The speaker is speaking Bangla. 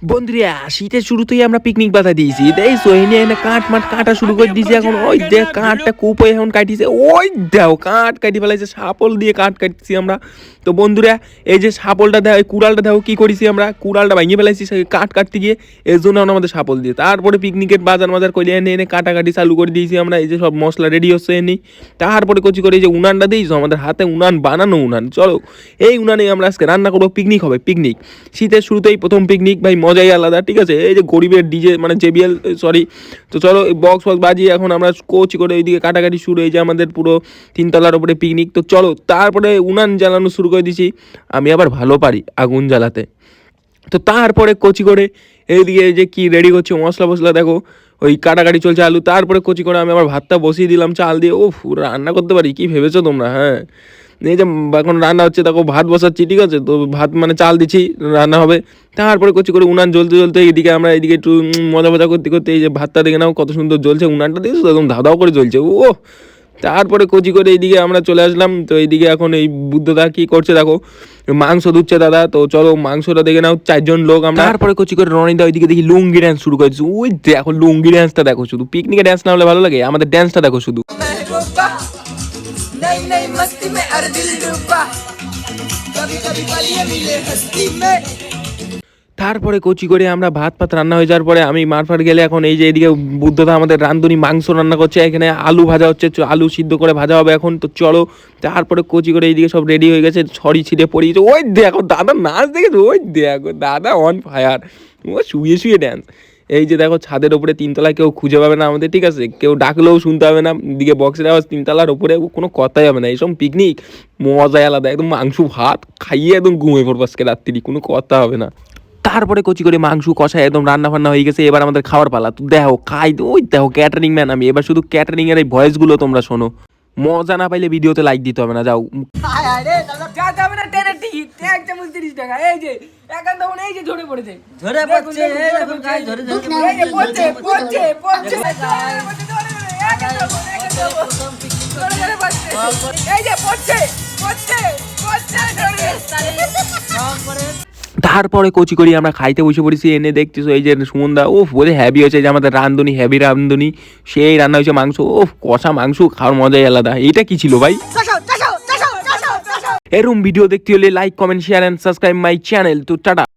বন্ধুরা শীতের শুরুতেই আমরা পিকনিক বাধা দিয়েছি দেখছো এই নিয়ে কাঠ মাঠ কাটা শুরু করে দিয়েছি এখন ওই দেখ কাঠটা কুপে এখন কাটিছে ওই দেখো কাঠ কাটি ফেলাইছে সাপল দিয়ে কাঠ কাটছি আমরা। তো বন্ধুরা এই যে সাপলটা দেখো এই কুড়ালটা দেখো কী করেছি আমরা কুড়ালটা ভাঙিয়ে ফেলাইছি কাঠ কাটতে গিয়ে এর জন্য আমাদের সাপল দিয়ে তারপরে পিকনিকের বাজার করে এনে এনে কাটাকাটি চালু করে দিয়েছি আমরা। এই যে সব মশলা রেডি হচ্ছে এনে তারপরে কচি করে এই যে উনানটা দিয়েছো আমাদের হাতে উনান বানানো উনান চলো এই উনানেই আমরা আজকে রান্না করবো পিকনিক হবে পিকনিক শীতের শুরুতেই প্রথম পিকনিক ভাই মজাই আলাদা ঠিক আছে। এই যে গরিবের ডিজে মানে জেবিএল সরি তো চলো বক্স বাজিয়ে এখন আমরা কোচি করে ওইদিকে কাটাকাটি শুরু এই যে আমাদের পুরো তিনতলার উপরে পিকনিক। তো চলো তারপরে উনান জ্বালানো শুরু করে দিছি আমি আবার ভালো পারি আগুন জ্বালাতে। তো তারপরে কচি করে এইদিকে যে কি রেডি করছে মশলা দেখো ওই কাটাকাটি চলছে আলু তারপরে কচি করে আমি আবার ভাতটা বসিয়ে দিলাম চাল দিয়ে ও রান্না করতে পারি কি ভেবেছো তোমরা। হ্যাঁ এই যে এখন রান্না হচ্ছে দেখো ভাত বসাচ্ছি ঠিক আছে তো ভাত মানে চাল দিচ্ছি রান্না হবে তারপরে কচি করে উনান জ্বলতে এইদিকে আমরা এইদিকে একটু মজা করতে এই যে ভাতটা দেখে নাও কত সুন্দর জ্বলছে উনানটা দেখছো একদম ধাঁধাও করে জ্বলছে ও। তারপরে কচি করে এইদিকে আমরা চলে আসলাম তো এইদিকে এখন এই বুদ্ধদা কি করছে দেখো মাংস ধুচ্ছে দাদা। তো চলো মাংসটা দেখে নাও 4 জন লোক আমরা। তারপরে কচি করে রনিদা ওইদিকে দেখি লুঙ্গি ড্যান্স শুরু করেছে ওই দেখো লুঙ্গি ড্যান্সটা দেখো শুধু পিকনিকে ড্যান্স না হলে ভালো লাগে আমাদের ড্যান্সটা দেখো শুধু। नई नई मस्ती में हर दिल डूबा कभी कभी पलिए मिले हस्ती में। তারপরে কচি করে আমরা ভাত রান্না হয়ে যাওয়ার পরে আমি মারফাট গেলে এখন এই যে এদিকে বুদ্ধদা আমাদের রাঁধুনি মাংস রান্না করছে এখানে আলু ভাজা হচ্ছে আলু সিদ্ধ করে ভাজা হবে এখন। তো চলো তারপরে কচি করে এইদিকে সব রেডি হয়ে গেছে ছড়ি ছিটে পড়িয়েছে ওই দেখো দাদা নাচ দেখেছো ওই দেখো দাদা অন ফায়ার ও শুয়ে ড্যান্স। এই যে দেখো ছাদের ওপরে তিনতলায় কেউ খুঁজে পাবে না আমাদের ঠিক আছে কেউ ডাকলেও শুনতে হবে না দিকে বক্সের আওয়াজ তিনতলার ওপরে কোনো কথাই হবে না এইসব পিকনিক মজাই আলাদা একদম মাংস ভাত খাইয়ে একদম ঘুমিয়ে পড়বো আজকে রাত্রি কোনো কথা হবে না। তারপরে কচি করে মাংস কষায় একদম রান্না ফান্না হয়ে গেছে এবার আমাদের খাবার পালা তো দেখো খাই ওই দেখো ক্যাটারিং ম্যান আমি এবার শুধু ক্যাটারিং এর এই ভয়েসগুলো তোমরা শোনো মজা না পাইলে ভিডিওতে লাইক দিতে হবে না যাও তারপরে কচি করি আমরা খাইতে বসে পড়েছি এনে দেখতেছো এই যে সুমনদা ও বলে হ্যাভি হয়েছে যে আমাদের রান্ধুনি হ্যাভি রান্ধুনি সেই রান্না হয়েছে মাংস ও কষা মাংস খাওয়ার মজাই আলাদা। এটা কি ছিল ভাই? এরকম ভিডিও দেখতে হলে like comment share and subscribe my channel. তো টাটা।